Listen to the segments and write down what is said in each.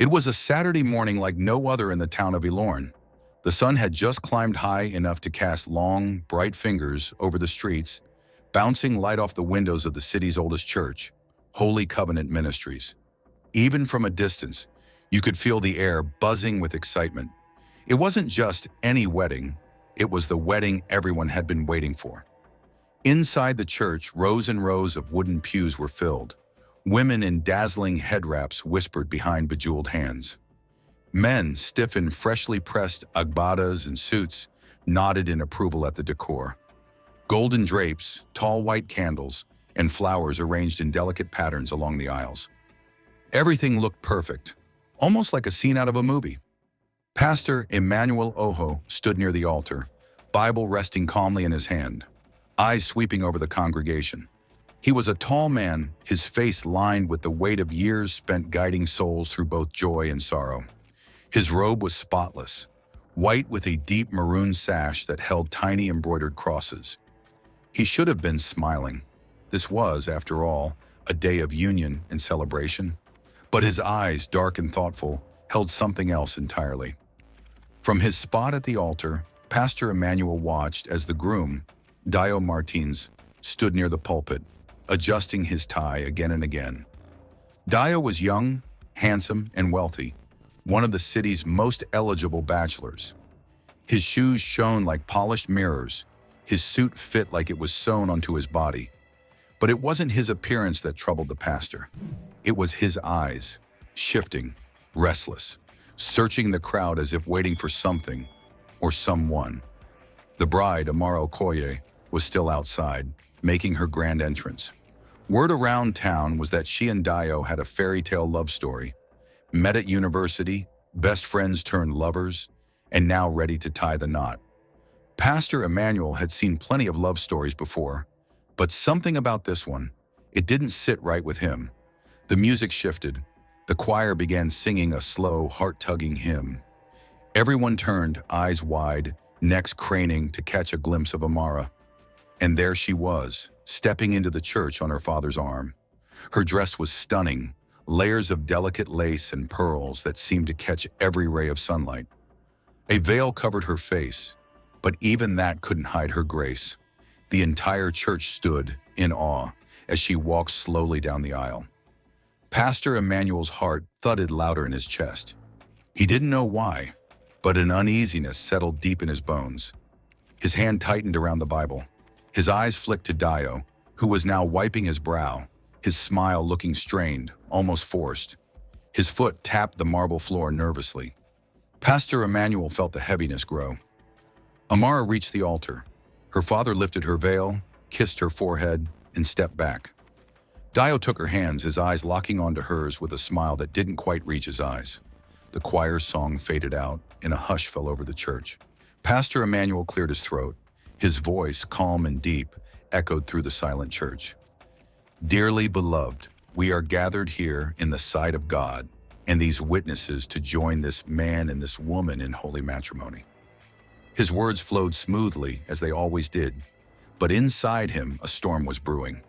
It was a Saturday morning like no other in the town of Elorn. The sun had just climbed high enough to cast long, bright fingers over the streets, bouncing light off the windows of the city's oldest church, Holy Covenant Ministries. Even from a distance, you could feel the air buzzing with excitement. It wasn't just any wedding, it was the wedding everyone had been waiting for. Inside the church, rows and rows of wooden pews were filled. Women in dazzling head wraps whispered behind bejeweled hands. Men, stiff in freshly pressed agbadas and suits, nodded in approval at the decor. Golden drapes, tall white candles, and flowers arranged in delicate patterns along the aisles. Everything looked perfect, almost like a scene out of a movie. Pastor Emmanuel Ojo stood near the altar, Bible resting calmly in his hand, eyes sweeping over the congregation. He was a tall man, his face lined with the weight of years spent guiding souls through both joy and sorrow. His robe was spotless, white with a deep maroon sash that held tiny embroidered crosses. He should have been smiling. This was, after all, a day of union and celebration. But his eyes, dark and thoughtful, held something else entirely. From his spot at the altar, Pastor Emmanuel watched as the groom, Dio Martins, stood near the pulpit, adjusting his tie again and again. Dio was young, handsome, and wealthy, one of the city's most eligible bachelors. His shoes shone like polished mirrors, his suit fit like it was sewn onto his body. But it wasn't his appearance that troubled the pastor. It was his eyes, shifting, restless, searching the crowd as if waiting for something or someone. The bride, Amaro Koye, was still outside, making her grand entrance. Word around town was that she and Dio had a fairy tale love story, met at university, best friends turned lovers, and now ready to tie the knot. Pastor Emmanuel had seen plenty of love stories before, but something about this one, it didn't sit right with him. The music shifted. The choir began singing a slow, heart-tugging hymn. Everyone turned, eyes wide, necks craning to catch a glimpse of Amara. And there she was, stepping into the church on her father's arm. Her dress was stunning, layers of delicate lace and pearls that seemed to catch every ray of sunlight. A veil covered her face, but even that couldn't hide her grace. The entire church stood in awe as she walked slowly down the aisle. Pastor Emmanuel's heart thudded louder in his chest. He didn't know why, but an uneasiness settled deep in his bones. His hand tightened around the Bible. His eyes flicked to Dio, who was now wiping his brow, his smile looking strained, almost forced. His foot tapped the marble floor nervously. Pastor Emmanuel felt the heaviness grow. Amara reached the altar. Her father lifted her veil, kissed her forehead, and stepped back. Dio took her hands, his eyes locking onto hers with a smile that didn't quite reach his eyes. The choir's song faded out, and a hush fell over the church. Pastor Emmanuel cleared his throat. His voice, calm and deep, echoed through the silent church. Dearly beloved, we are gathered here in the sight of God and these witnesses to join this man and this woman in holy matrimony. His words flowed smoothly, as they always did, but inside him a storm was brewing.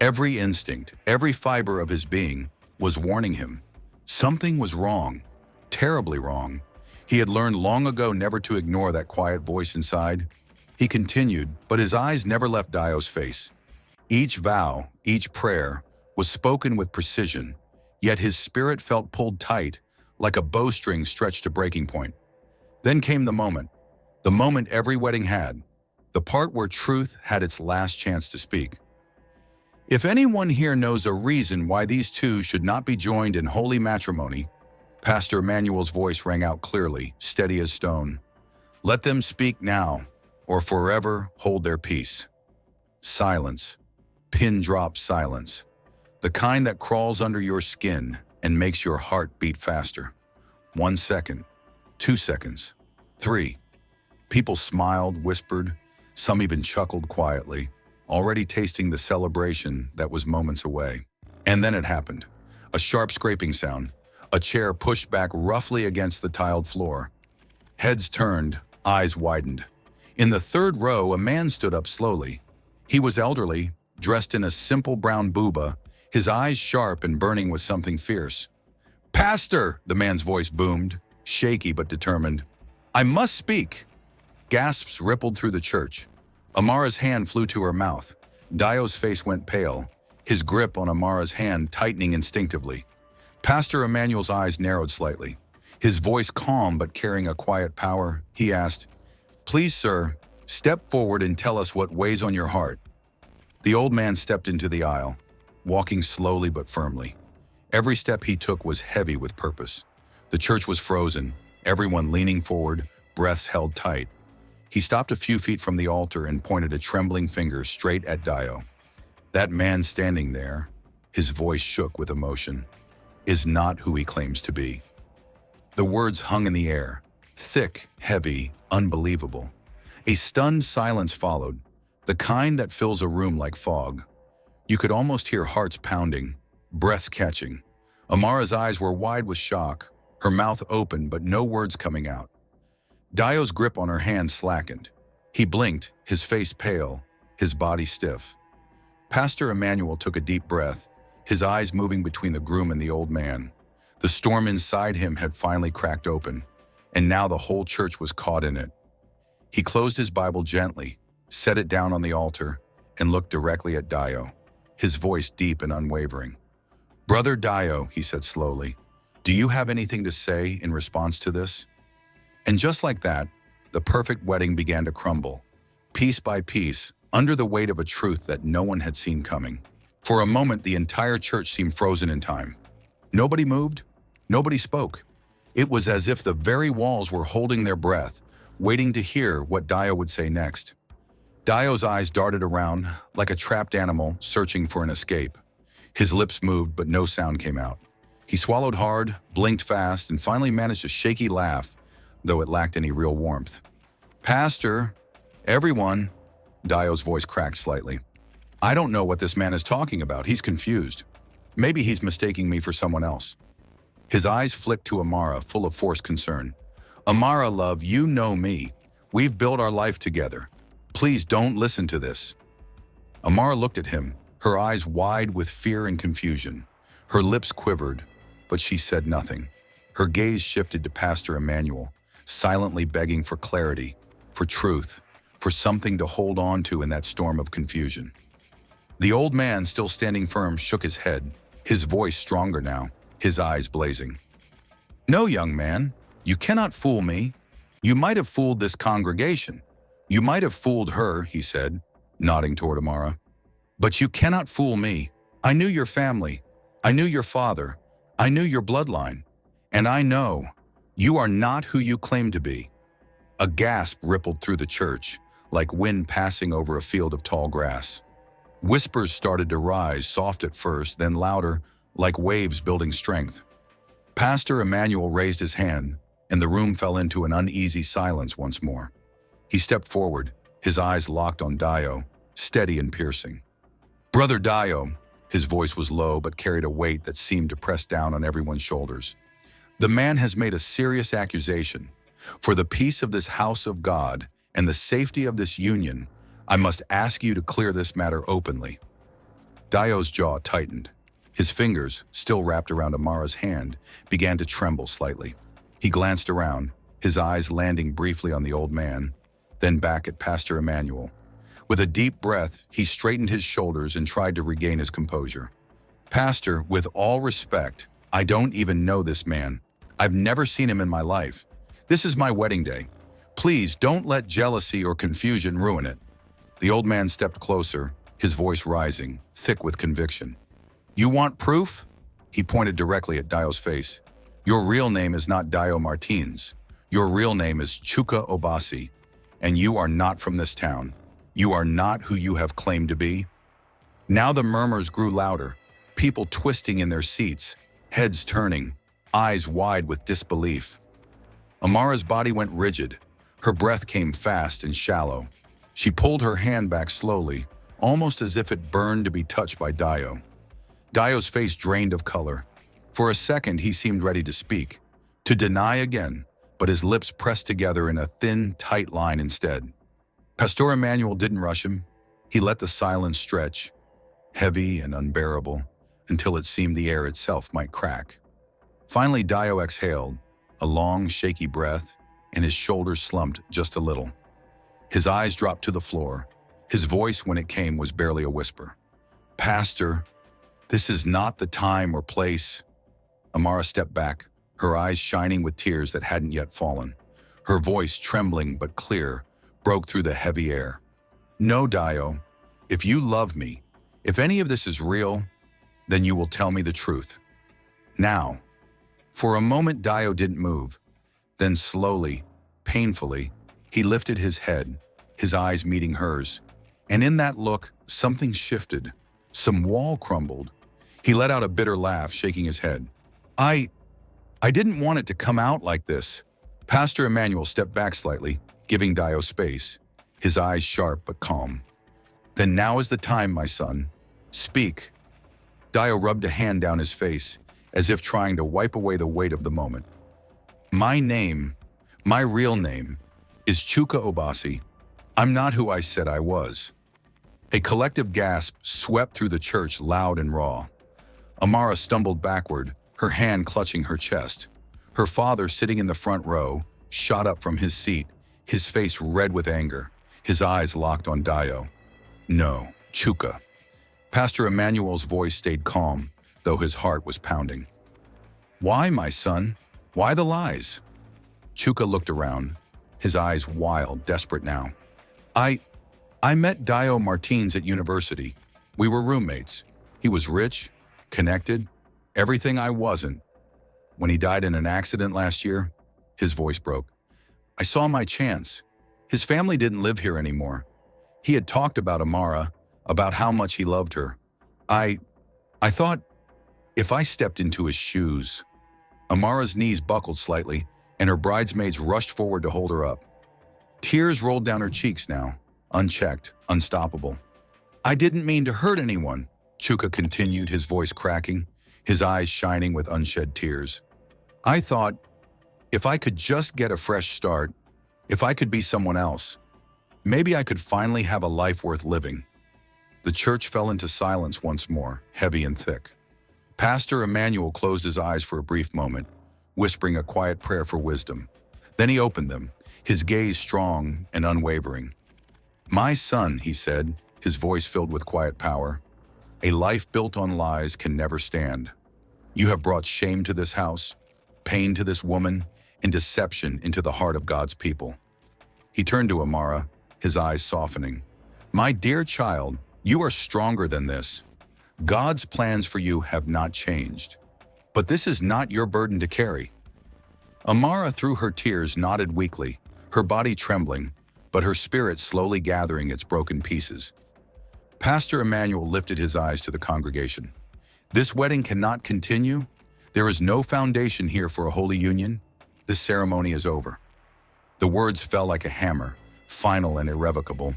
Every instinct, every fiber of his being was warning him. Something was wrong, terribly wrong. He had learned long ago never to ignore that quiet voice inside. He continued, but his eyes never left Dio's face. Each vow, each prayer, was spoken with precision, yet his spirit felt pulled tight, like a bowstring stretched to breaking point. Then came the moment every wedding had, the part where truth had its last chance to speak. If anyone here knows a reason why these two should not be joined in holy matrimony, Pastor Emmanuel's voice rang out clearly, steady as stone. Let them speak now, or forever hold their peace. Silence, pin-drop silence, the kind that crawls under your skin and makes your heart beat faster. 1 second, 2 seconds, 3. People smiled, whispered, some even chuckled quietly, already tasting the celebration that was moments away. And then it happened. A sharp scraping sound, a chair pushed back roughly against the tiled floor. Heads turned, eyes widened. In the third row, a man stood up slowly. He was elderly, dressed in a simple brown buba, his eyes sharp and burning with something fierce. "Pastor!" the man's voice boomed, shaky but determined. "I must speak." Gasps rippled through the church. Amara's hand flew to her mouth. Dio's face went pale, his grip on Amara's hand tightening instinctively. Pastor Emmanuel's eyes narrowed slightly. His voice calm but carrying a quiet power, he asked, "Please, sir, step forward and tell us what weighs on your heart." The old man stepped into the aisle, walking slowly but firmly. Every step he took was heavy with purpose. The church was frozen, everyone leaning forward, breaths held tight. He stopped a few feet from the altar and pointed a trembling finger straight at Dio. "That man standing there," his voice shook with emotion, "is not who he claims to be." The words hung in the air, thick, heavy, unbelievable. A stunned silence followed, the kind that fills a room like fog. You could almost hear hearts pounding, breaths catching. Amara's eyes were wide with shock, her mouth open but no words coming out. Dio's grip on her hand slackened. He blinked, his face pale, his body stiff. Pastor Emmanuel took a deep breath, his eyes moving between the groom and the old man. The storm inside him had finally cracked open, and now the whole church was caught in it. He closed his Bible gently, set it down on the altar, and looked directly at Dio, his voice deep and unwavering. "Brother Dio," he said slowly, "do you have anything to say in response to this?" And just like that, the perfect wedding began to crumble, piece by piece, under the weight of a truth that no one had seen coming. For a moment, the entire church seemed frozen in time. Nobody moved, nobody spoke. It was as if the very walls were holding their breath, waiting to hear what Dio would say next. Dio's eyes darted around like a trapped animal searching for an escape. His lips moved, but no sound came out. He swallowed hard, blinked fast, and finally managed a shaky laugh, though it lacked any real warmth. "Pastor, everyone," Dio's voice cracked slightly. "I don't know what this man is talking about. He's confused. Maybe he's mistaking me for someone else." His eyes flicked to Amara, full of forced concern. "Amara, love, you know me. We've built our life together. Please don't listen to this." Amara looked at him, her eyes wide with fear and confusion. Her lips quivered, but she said nothing. Her gaze shifted to Pastor Emmanuel, silently begging for clarity, for truth, for something to hold on to in that storm of confusion. The old man, still standing firm, shook his head, his voice stronger now, his eyes blazing. "No, young man, you cannot fool me. You might have fooled this congregation. You might have fooled her," he said, nodding toward Amara. "But you cannot fool me. I knew your family. I knew your father. I knew your bloodline. And I know you are not who you claim to be." A gasp rippled through the church, like wind passing over a field of tall grass. Whispers started to rise, soft at first, then louder, like waves building strength. Pastor Emmanuel raised his hand, and the room fell into an uneasy silence once more. He stepped forward, his eyes locked on Dio, steady and piercing. "Brother Dio," his voice was low but carried a weight that seemed to press down on everyone's shoulders. "The man has made a serious accusation. For the peace of this house of God and the safety of this union, I must ask you to clear this matter openly." Dio's jaw tightened. His fingers, still wrapped around Amara's hand, began to tremble slightly. He glanced around, his eyes landing briefly on the old man, then back at Pastor Emmanuel. With a deep breath, he straightened his shoulders and tried to regain his composure. "Pastor, with all respect, I don't even know this man. I've never seen him in my life. This is my wedding day. Please don't let jealousy or confusion ruin it." The old man stepped closer, his voice rising, thick with conviction. "You want proof?" He pointed directly at Dio's face. "Your real name is not Dio Martins. Your real name is Chuka Obasi, and you are not from this town. You are not who you have claimed to be." Now the murmurs grew louder, people twisting in their seats, heads turning, eyes wide with disbelief. Amara's body went rigid. Her breath came fast and shallow. She pulled her hand back slowly, almost as if it burned to be touched by Dio. Dio's face drained of color. For a second, he seemed ready to speak, to deny again, but his lips pressed together in a thin, tight line instead. Pastor Emmanuel didn't rush him. He let the silence stretch, heavy and unbearable, until it seemed the air itself might crack. Finally, Dio exhaled, a long, shaky breath, and his shoulders slumped just a little. His eyes dropped to the floor. His voice, when it came, was barely a whisper. "Pastor, this is not the time or place." Amara stepped back, her eyes shining with tears that hadn't yet fallen. Her voice, trembling but clear, broke through the heavy air. "No, Dio. If you love me, if any of this is real, then you will tell me the truth. Now." For a moment, Dio didn't move. Then slowly, painfully, he lifted his head, his eyes meeting hers. And in that look, something shifted. Some wall crumbled. He let out a bitter laugh, shaking his head. I didn't want it to come out like this." Pastor Emmanuel stepped back slightly, giving Dio space, his eyes sharp but calm. "Then now is the time, my son. Speak." Dio rubbed a hand down his face, as if trying to wipe away the weight of the moment. My real name, is Chuka Obasi. I'm not who I said I was." A collective gasp swept through the church, loud and raw. Amara stumbled backward, her hand clutching her chest. Her father, sitting in the front row, shot up from his seat, his face red with anger, his eyes locked on Dio. "No, Chuka." Pastor Emmanuel's voice stayed calm, though his heart was pounding. "Why, my son? Why the lies?" Chuka looked around, his eyes wild, desperate now. I met Dio Martins at university. We were roommates. He was rich, connected, everything I wasn't. When he died in an accident last year, his voice broke. I saw my chance. His family didn't live here anymore. He had talked about Amara, about how much he loved her. I thought, if I stepped into his shoes. Amara's knees buckled slightly, and her bridesmaids rushed forward to hold her up. Tears rolled down her cheeks now, unchecked, unstoppable. I didn't mean to hurt anyone, Chuka continued, his voice cracking, his eyes shining with unshed tears. I thought, if I could just get a fresh start, if I could be someone else, maybe I could finally have a life worth living. The church fell into silence once more, heavy and thick. Pastor Emmanuel closed his eyes for a brief moment, whispering a quiet prayer for wisdom. Then he opened them, his gaze strong and unwavering. My son, he said, his voice filled with quiet power, a life built on lies can never stand. You have brought shame to this house, pain to this woman, and deception into the heart of God's people. He turned to Amara, his eyes softening. My dear child, you are stronger than this. God's plans for you have not changed. But this is not your burden to carry. Amara, through her tears, nodded weakly, her body trembling, but her spirit slowly gathering its broken pieces. Pastor Emmanuel lifted his eyes to the congregation. This wedding cannot continue. There is no foundation here for a holy union. This ceremony is over. The words fell like a hammer, final and irrevocable.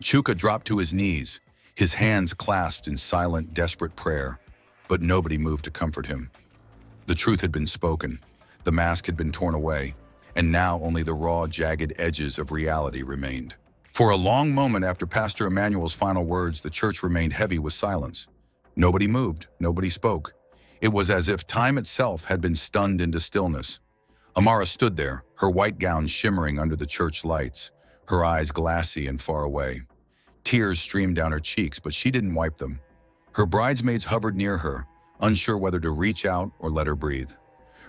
Chuka dropped to his knees, his hands clasped in silent, desperate prayer, but nobody moved to comfort him. The truth had been spoken, the mask had been torn away, and now only the raw, jagged edges of reality remained. For a long moment after Pastor Emmanuel's final words, the church remained heavy with silence. Nobody moved, nobody spoke. It was as if time itself had been stunned into stillness. Amara stood there, her white gown shimmering under the church lights, her eyes glassy and far away. Tears streamed down her cheeks, but she didn't wipe them. Her bridesmaids hovered near her, unsure whether to reach out or let her breathe.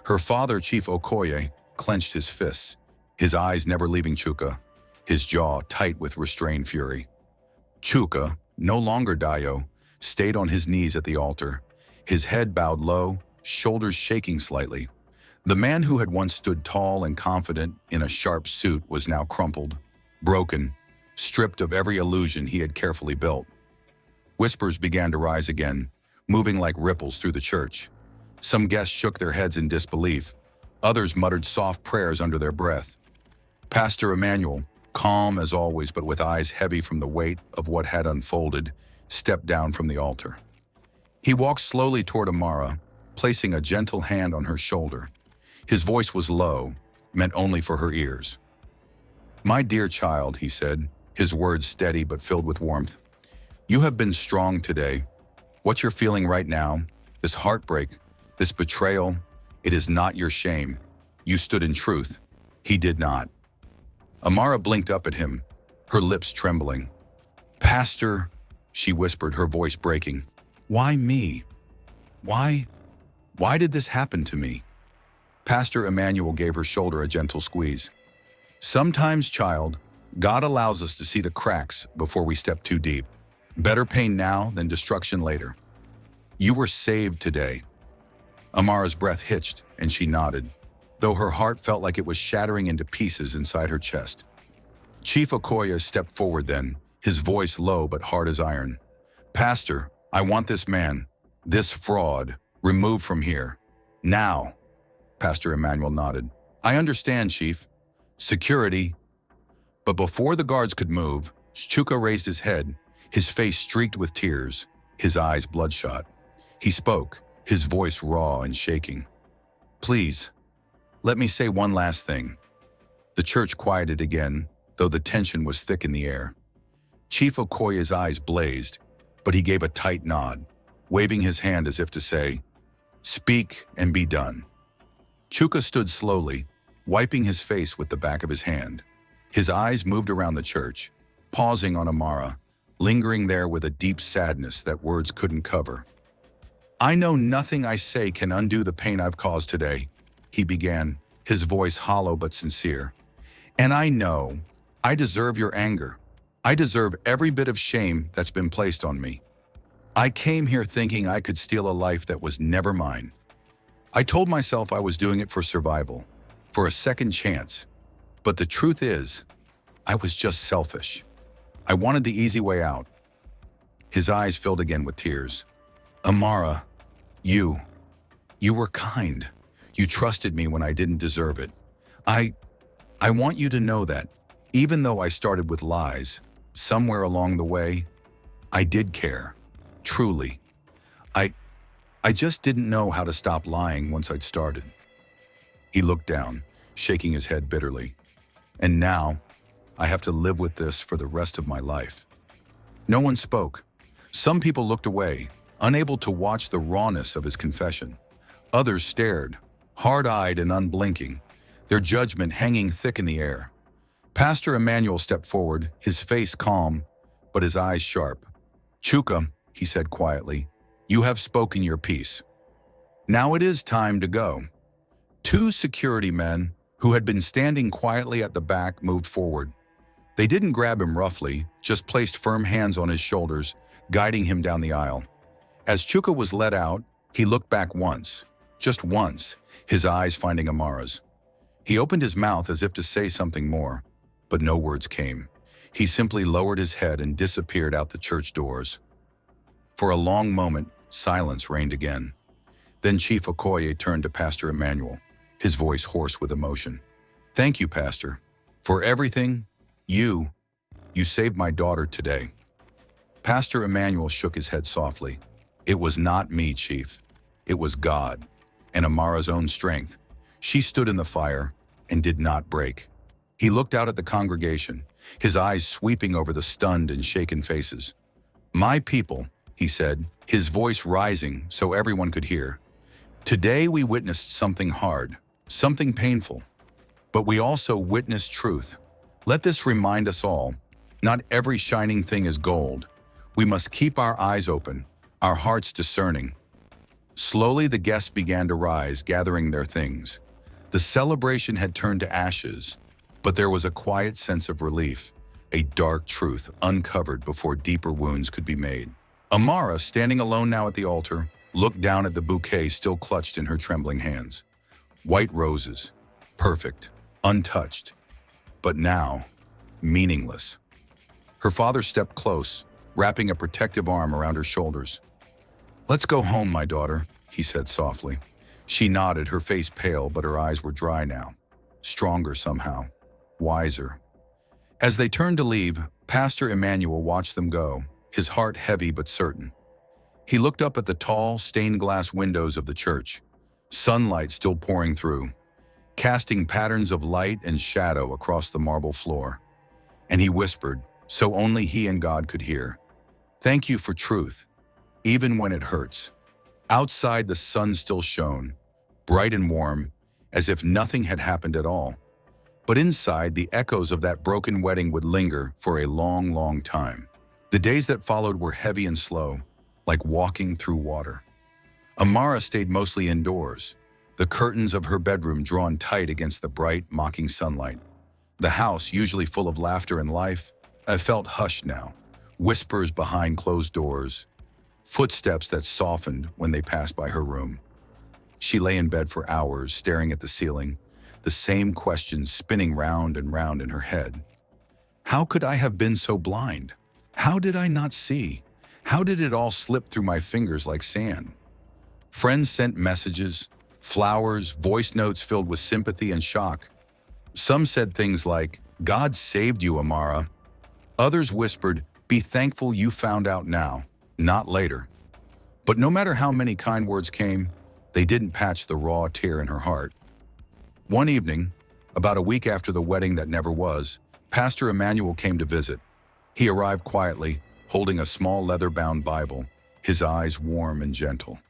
Her father, Chief Okoye, clenched his fists, his eyes never leaving Chuka, his jaw tight with restrained fury. Chuka, no longer Dio, stayed on his knees at the altar, his head bowed low, shoulders shaking slightly. The man who had once stood tall and confident in a sharp suit was now crumpled, broken, stripped of every illusion he had carefully built. Whispers began to rise again, moving like ripples through the church. Some guests shook their heads in disbelief. Others muttered soft prayers under their breath. Pastor Emmanuel, calm as always but with eyes heavy from the weight of what had unfolded, stepped down from the altar. He walked slowly toward Amara, placing a gentle hand on her shoulder. His voice was low, meant only for her ears. My dear child, he said, his words steady but filled with warmth. You have been strong today. What you're feeling right now, this heartbreak, this betrayal, It is not your shame. You stood in truth. He did not. Amara blinked up at him, her lips trembling. Pastor, she whispered, her voice breaking. Why me? Why? Why did this happen to me? Pastor Emmanuel gave her shoulder a gentle squeeze. Sometimes, child, God allows us to see the cracks before we step too deep. Better pain now than destruction later. You were saved today. Amara's breath hitched, and she nodded, though her heart felt like it was shattering into pieces inside her chest. Chief Okoye stepped forward then, his voice low but hard as iron. Pastor, I want this man, this fraud, removed from here. Now. Pastor Emmanuel nodded. I understand, Chief. Security. But before the guards could move, Chuka raised his head, his face streaked with tears, his eyes bloodshot. He spoke, his voice raw and shaking. Please, let me say one last thing. The church quieted again, though the tension was thick in the air. Chief Okoye's eyes blazed, but he gave a tight nod, waving his hand as if to say, Speak and be done. Chuka stood slowly, wiping his face with the back of his hand. His eyes moved around the church, pausing on Amara, lingering there with a deep sadness that words couldn't cover. I know nothing I say can undo the pain I've caused today, he began, his voice hollow but sincere. And I know I deserve your anger. I deserve every bit of shame that's been placed on me. I came here thinking I could steal a life that was never mine. I told myself I was doing it for survival, for a second chance. But the truth is, I was just selfish. I wanted the easy way out. His eyes filled again with tears. Amara, you were kind. You trusted me when I didn't deserve it. I want you to know that, even though I started with lies, somewhere along the way, I did care. Truly. I just didn't know how to stop lying once I'd started. He looked down, shaking his head bitterly. And now, I have to live with this for the rest of my life. No one spoke. Some people looked away, unable to watch the rawness of his confession. Others stared, hard-eyed and unblinking, their judgment hanging thick in the air. Pastor Emmanuel stepped forward, his face calm, but his eyes sharp. Chuka, he said quietly, you have spoken your piece. Now it is time to go. Two security men, who had been standing quietly at the back, moved forward. They didn't grab him roughly, just placed firm hands on his shoulders, guiding him down the aisle. As Chuka was led out, he looked back once, just once, his eyes finding Amara's. He opened his mouth as if to say something more, but no words came. He simply lowered his head and disappeared out the church doors. For a long moment, silence reigned again. Then Chief Okoye turned to Pastor Emmanuel, his voice hoarse with emotion. Thank you, Pastor, for everything. You saved my daughter today. Pastor Emmanuel shook his head softly. It was not me, Chief. It was God and Amara's own strength. She stood in the fire and did not break. He looked out at the congregation, his eyes sweeping over the stunned and shaken faces. My people, he said, his voice rising so everyone could hear. Today we witnessed something hard, something painful, but we also witnessed truth. Let this remind us all, not every shining thing is gold. We must keep our eyes open, our hearts discerning. Slowly the guests began to rise, gathering their things. The celebration had turned to ashes, but there was a quiet sense of relief, a dark truth uncovered before deeper wounds could be made. Amara, standing alone now at the altar, looked down at the bouquet still clutched in her trembling hands. White roses, perfect, untouched, but now, meaningless. Her father stepped close, wrapping a protective arm around her shoulders. Let's go home, my daughter, he said softly. She nodded, her face pale, but her eyes were dry now, stronger somehow, wiser. As they turned to leave, Pastor Emmanuel watched them go, his heart heavy but certain. He looked up at the tall, stained glass windows of the church, sunlight still pouring through, casting patterns of light and shadow across the marble floor. And he whispered, so only he and God could hear, thank you for truth, even when it hurts. Outside the sun still shone, bright and warm, as if nothing had happened at all. But inside, the echoes of that broken wedding would linger for a long, long time. The days that followed were heavy and slow, like walking through water. Amara stayed mostly indoors, the curtains of her bedroom drawn tight against the bright, mocking sunlight. The house, usually full of laughter and life, felt hushed now. Whispers behind closed doors, footsteps that softened when they passed by her room. She lay in bed for hours, staring at the ceiling, the same questions spinning round and round in her head. How could I have been so blind? How did I not see? How did it all slip through my fingers like sand? Friends sent messages, flowers, voice notes filled with sympathy and shock. Some said things like, "God saved you, Amara." Others whispered, "Be thankful you found out now, not later." But no matter how many kind words came, they didn't patch the raw tear in her heart. One evening, about a week after the wedding that never was, Pastor Emmanuel came to visit. He arrived quietly, holding a small leather-bound Bible, his eyes warm and gentle.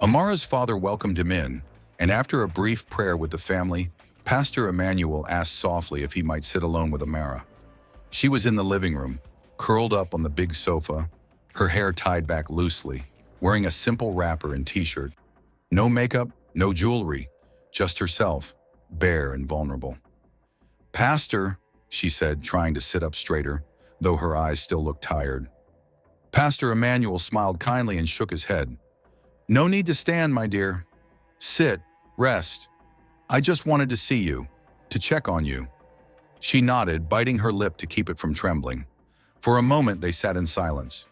Amara's father welcomed him in, and after a brief prayer with the family, Pastor Emmanuel asked softly if he might sit alone with Amara. She was in the living room, curled up on the big sofa, her hair tied back loosely, wearing a simple wrapper and t-shirt. No makeup, no jewelry, just herself, bare and vulnerable. "Pastor," she said, trying to sit up straighter, though her eyes still looked tired. Pastor Emmanuel smiled kindly and shook his head. "No need to stand, my dear. Sit, rest. I just wanted to see you, to check on you." She nodded, biting her lip to keep it from trembling. For a moment, they sat in silence.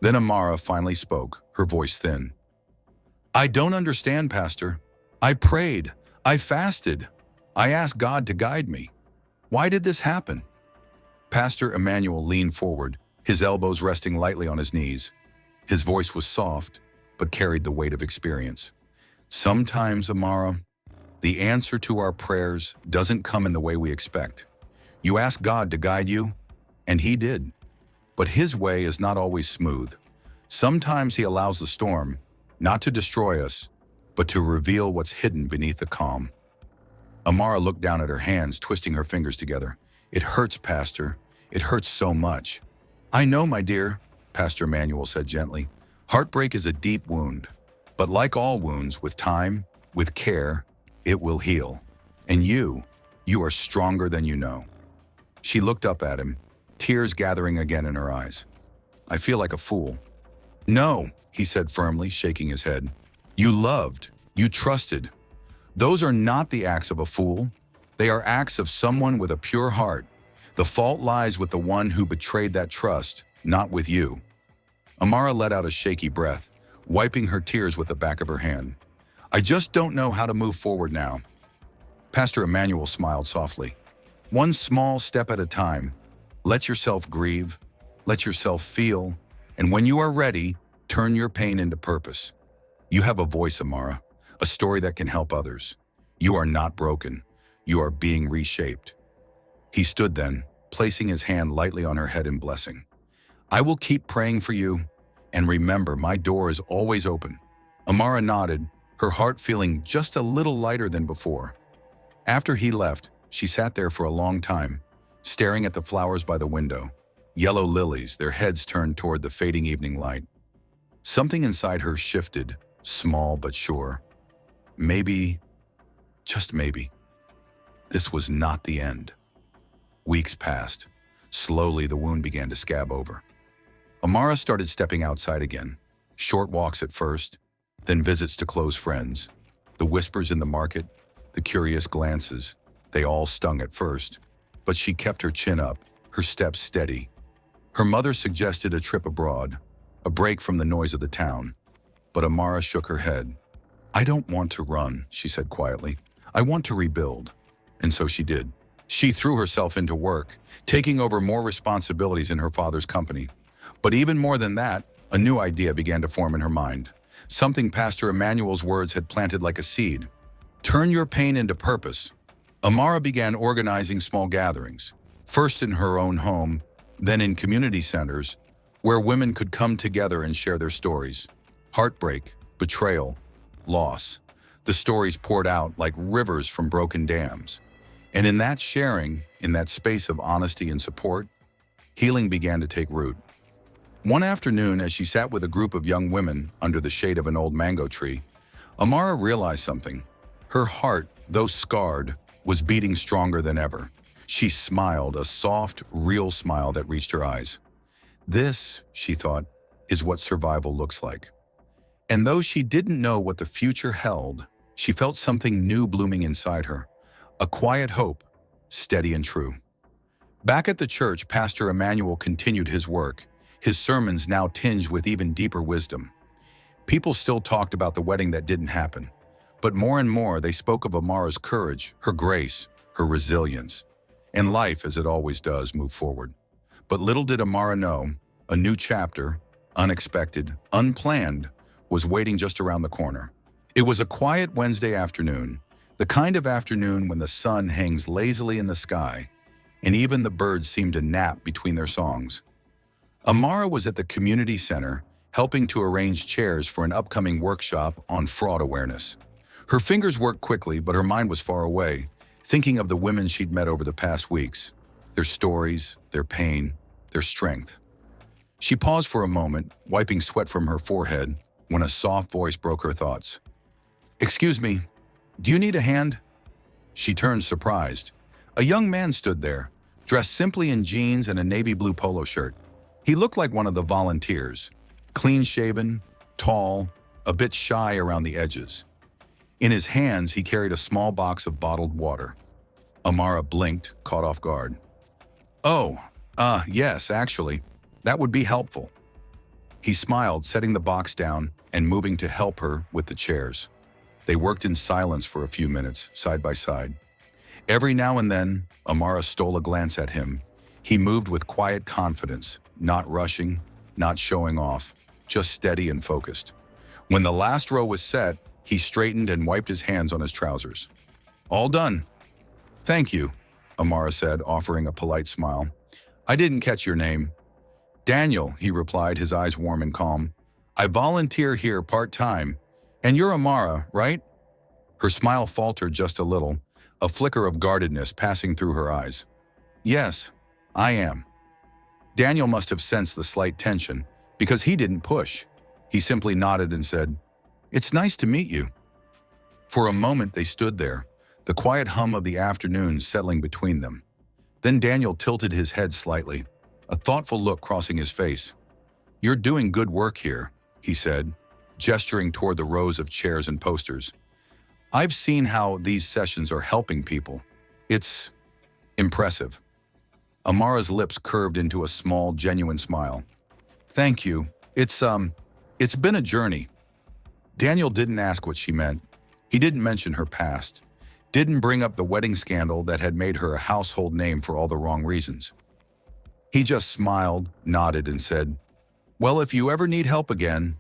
Then Amara finally spoke, her voice thin. "I don't understand, Pastor. I prayed. I fasted. I asked God to guide me. Why did this happen?" Pastor Emmanuel leaned forward, his elbows resting lightly on his knees. His voice was soft, but carried the weight of experience. "Sometimes, Amara, the answer to our prayers doesn't come in the way we expect. You ask God to guide you, and He did. But His way is not always smooth. Sometimes He allows the storm, not to destroy us, but to reveal what's hidden beneath the calm." Amara looked down at her hands, twisting her fingers together. "It hurts, Pastor. It hurts so much." "I know, my dear," Pastor Emmanuel said gently. "Heartbreak is a deep wound. But like all wounds, with time, with care, it will heal. And you are stronger than you know." She looked up at him, tears gathering again in her eyes. "I feel like a fool." "No," he said firmly, shaking his head. "You loved. You trusted. Those are not the acts of a fool. They are acts of someone with a pure heart. The fault lies with the one who betrayed that trust, not with you." Amara let out a shaky breath, wiping her tears with the back of her hand. "I just don't know how to move forward now." Pastor Emmanuel smiled softly. "One small step at a time. Let yourself grieve, let yourself feel, and when you are ready, turn your pain into purpose. You have a voice, Amara, a story that can help others. You are not broken. You are being reshaped." He stood then, placing his hand lightly on her head in blessing. "I will keep praying for you, and remember, my door is always open." Amara nodded, her heart feeling just a little lighter than before. After he left, she sat there for a long time, staring at the flowers by the window, yellow lilies, their heads turned toward the fading evening light. Something inside her shifted, small but sure. Maybe, just maybe, this was not the end. Weeks passed. Slowly, the wound began to scab over. Amara started stepping outside again, short walks at first, then visits to close friends. The whispers in the market, the curious glances, they all stung at first, but she kept her chin up, her steps steady. Her mother suggested a trip abroad, a break from the noise of the town, but Amara shook her head. "I don't want to run," she said quietly. "I want to rebuild." And so she did. She threw herself into work, taking over more responsibilities in her father's company. But even more than that, a new idea began to form in her mind. Something Pastor Emmanuel's words had planted like a seed. Turn your pain into purpose. Amara began organizing small gatherings, first in her own home, then in community centers, where women could come together and share their stories. Heartbreak, betrayal, loss. The stories poured out like rivers from broken dams. And in that sharing, in that space of honesty and support, healing began to take root. One afternoon, as she sat with a group of young women under the shade of an old mango tree, Amara realized something. Her heart, though scarred, was beating stronger than ever. She smiled, a soft, real smile that reached her eyes. This, she thought, is what survival looks like. And though she didn't know what the future held, she felt something new blooming inside her, a quiet hope, steady and true. Back at the church, Pastor Emmanuel continued his work, his sermons now tinged with even deeper wisdom. People still talked about the wedding that didn't happen, but more and more they spoke of Amara's courage, her grace, her resilience. And life, as it always does, moved forward. But little did Amara know, a new chapter, unexpected, unplanned, was waiting just around the corner. It was a quiet Wednesday afternoon, the kind of afternoon when the sun hangs lazily in the sky, and even the birds seem to nap between their songs. Amara was at the community center, helping to arrange chairs for an upcoming workshop on fraud awareness. Her fingers worked quickly, but her mind was far away, thinking of the women she'd met over the past weeks, their stories, their pain, their strength. She paused for a moment, wiping sweat from her forehead, when a soft voice broke her thoughts. "Excuse me, do you need a hand?" She turned, surprised. A young man stood there, dressed simply in jeans and a navy blue polo shirt. He looked like one of the volunteers, clean-shaven, tall, a bit shy around the edges. In his hands, he carried a small box of bottled water. Amara blinked, caught off guard. "Oh, yes, actually, that would be helpful." He smiled, setting the box down and moving to help her with the chairs. They worked in silence for a few minutes, side by side. Every now and then, Amara stole a glance at him. He moved with quiet confidence, not rushing, not showing off, just steady and focused. When the last row was set, he straightened and wiped his hands on his trousers. "All done." "Thank you," Amara said, offering a polite smile. "I didn't catch your name." "Daniel," he replied, his eyes warm and calm. "I volunteer here part-time. And you're Amara, right?" Her smile faltered just a little, a flicker of guardedness passing through her eyes. "Yes, I am." Daniel must have sensed the slight tension, because he didn't push. He simply nodded and said, "It's nice to meet you." For a moment they stood there, the quiet hum of the afternoon settling between them. Then Daniel tilted his head slightly, a thoughtful look crossing his face. "You're doing good work here," he said, gesturing toward the rows of chairs and posters. "I've seen how these sessions are helping people. It's impressive." Amara's lips curved into a small, genuine smile. "Thank you. It's been a journey." Daniel didn't ask what she meant. He didn't mention her past, didn't bring up the wedding scandal that had made her a household name for all the wrong reasons. He just smiled, nodded, and said, "Well, if you ever need help again,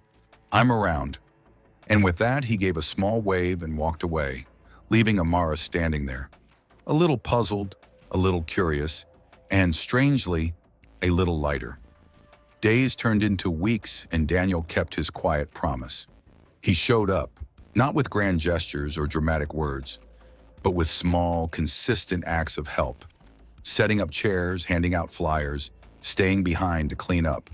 I'm around." And with that, he gave a small wave and walked away, leaving Amara standing there, a little puzzled, a little curious, and strangely, a little lighter. Days turned into weeks, and Daniel kept his quiet promise. He showed up, not with grand gestures or dramatic words, but with small, consistent acts of help, setting up chairs, handing out flyers, staying behind to clean up.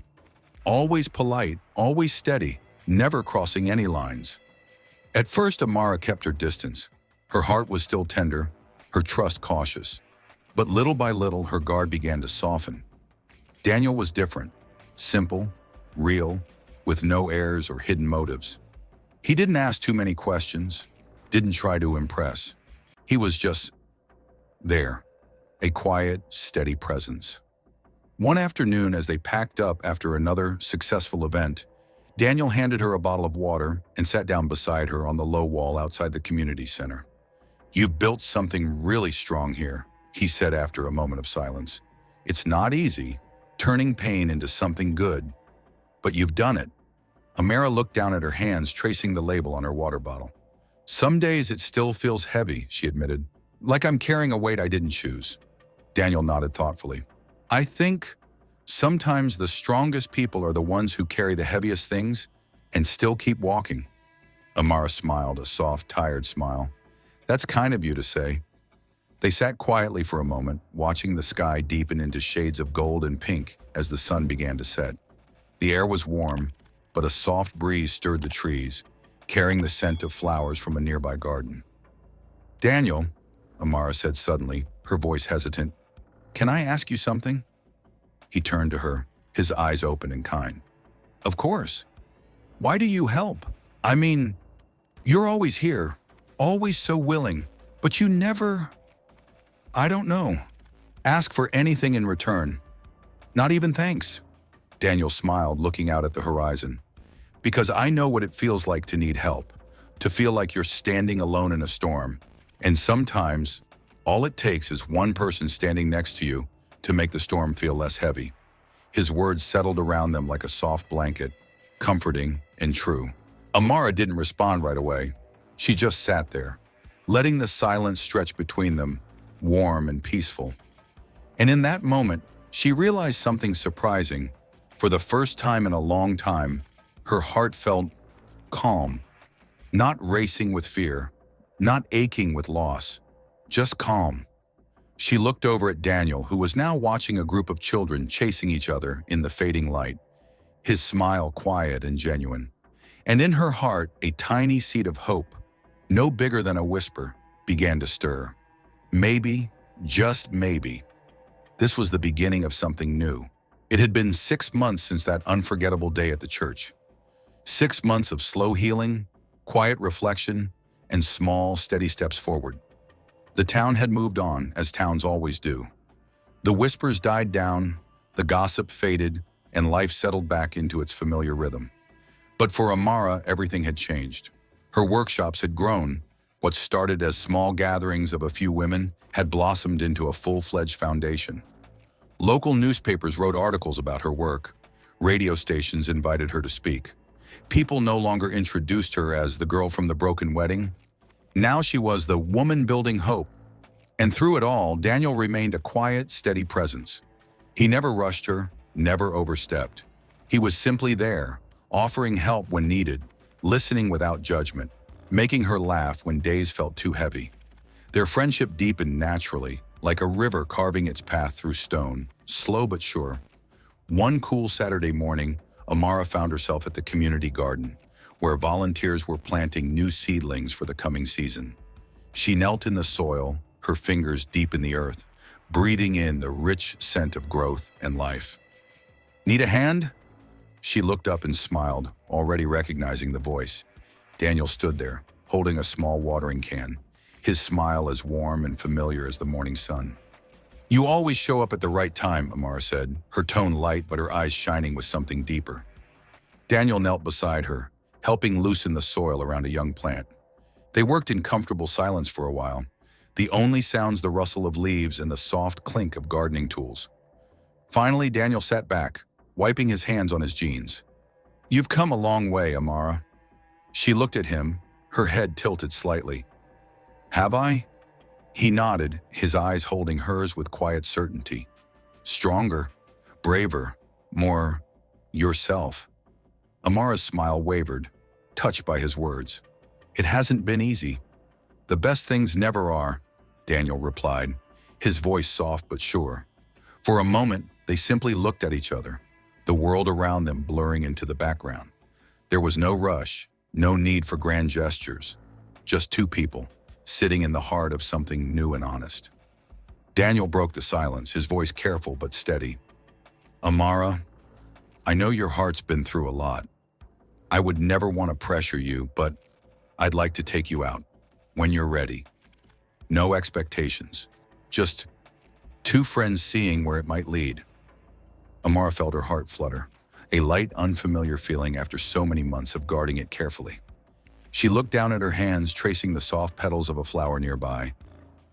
Always polite, always steady, never crossing any lines. At first, Amara kept her distance. Her heart was still tender, her trust cautious. But little by little, her guard began to soften. Daniel was different, simple, real, with no airs or hidden motives. He didn't ask too many questions, didn't try to impress. He was just there, a quiet, steady presence. One afternoon, as they packed up after another successful event, Daniel handed her a bottle of water and sat down beside her on the low wall outside the community center. "You've built something really strong here," he said after a moment of silence. "It's not easy, turning pain into something good, but you've done it." Amara looked down at her hands, tracing the label on her water bottle. "Some days it still feels heavy," she admitted, "like I'm carrying a weight I didn't choose." Daniel nodded thoughtfully. "I think sometimes the strongest people are the ones who carry the heaviest things and still keep walking." Amara smiled, a soft, tired smile. That's kind of you to say. They sat quietly for a moment, watching the sky deepen into shades of gold and pink as the sun began to set. The air was warm, but a soft breeze stirred the trees, carrying the scent of flowers from a nearby garden. Daniel, Amara said suddenly, her voice hesitant, can I ask you something? He turned to her, his eyes open and kind. Of course. Why do you help? I mean, you're always here, always so willing, but you never, I don't know, ask for anything in return. Not even thanks. Daniel smiled, looking out at the horizon. Because I know what it feels like to need help, to feel like you're standing alone in a storm. And sometimes, all it takes is one person standing next to you to make the storm feel less heavy. His words settled around them like a soft blanket, comforting and true. Amara didn't respond right away. She just sat there, letting the silence stretch between them, warm and peaceful. And in that moment, she realized something surprising. For the first time in a long time, her heart felt calm, not racing with fear, not aching with loss, just calm. She looked over at Daniel, who was now watching a group of children chasing each other in the fading light, his smile quiet and genuine. And in her heart, a tiny seed of hope, no bigger than a whisper, began to stir. Maybe, just maybe, this was the beginning of something new. It had been 6 months since that unforgettable day at the church. 6 months of slow healing, quiet reflection, and small, steady steps forward. The town had moved on, as towns always do. The whispers died down, the gossip faded, and life settled back into its familiar rhythm. But for Amara, everything had changed. Her workshops had grown. What started as small gatherings of a few women had blossomed into a full-fledged foundation. Local newspapers wrote articles about her work. Radio stations invited her to speak. People no longer introduced her as the girl from the broken wedding. Now she was the woman building hope. And through it all, Daniel remained a quiet, steady presence. He never rushed her, never overstepped. He was simply there, offering help when needed, listening without judgment, making her laugh when days felt too heavy. Their friendship deepened naturally, like a river carving its path through stone, slow but sure. One cool Saturday morning, Amara found herself at the community garden, where volunteers were planting new seedlings for the coming season. She knelt in the soil, her fingers deep in the earth, breathing in the rich scent of growth and life. Need a hand? She looked up and smiled, already recognizing the voice. Daniel stood there, holding a small watering can, his smile as warm and familiar as the morning sun. You always show up at the right time, Amara said, her tone light but her eyes shining with something deeper. Daniel knelt beside her, helping loosen the soil around a young plant. They worked in comfortable silence for a while, the only sounds the rustle of leaves and the soft clink of gardening tools. Finally, Daniel sat back, wiping his hands on his jeans. You've come a long way, Amara. She looked at him, her head tilted slightly. Have I? He nodded, his eyes holding hers with quiet certainty. Stronger, braver, more yourself. Amara's smile wavered, touched by his words. It hasn't been easy. The best things never are, Daniel replied, his voice soft but sure. For a moment, they simply looked at each other, the world around them blurring into the background. There was no rush, no need for grand gestures, just two people, sitting in the heart of something new and honest. Daniel broke the silence, his voice careful but steady. Amara, I know your heart's been through a lot. I would never want to pressure you, but I'd like to take you out, when you're ready. No expectations, just two friends seeing where it might lead. Amara felt her heart flutter, a light, unfamiliar feeling after so many months of guarding it carefully. She looked down at her hands, tracing the soft petals of a flower nearby,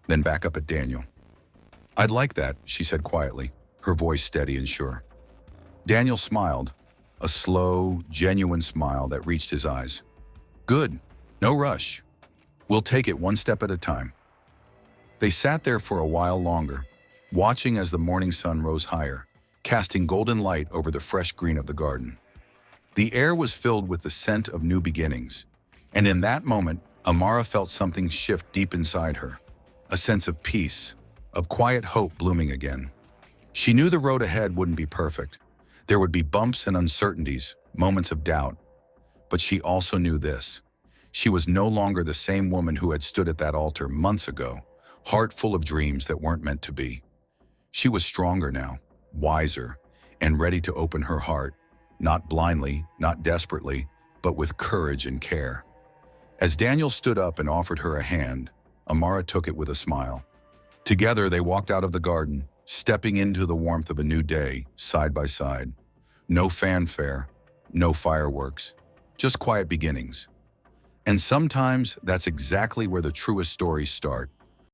then back up at Daniel. I'd like that, she said quietly, her voice steady and sure. Daniel smiled, a slow, genuine smile that reached his eyes. Good, no rush. We'll take it one step at a time. They sat there for a while longer, watching as the morning sun rose higher, casting golden light over the fresh green of the garden. The air was filled with the scent of new beginnings, And in that moment, Amara felt something shift deep inside her, a sense of peace, of quiet hope blooming again. She knew the road ahead wouldn't be perfect. There would be bumps and uncertainties, moments of doubt. But she also knew this. She was no longer the same woman who had stood at that altar months ago, heart full of dreams that weren't meant to be. She was stronger now, wiser, and ready to open her heart, not blindly, not desperately, but with courage and care. As Daniel stood up and offered her a hand, Amara took it with a smile. Together they walked out of the garden, stepping into the warmth of a new day, side by side. No fanfare, no fireworks, just quiet beginnings. And sometimes that's exactly where the truest stories start.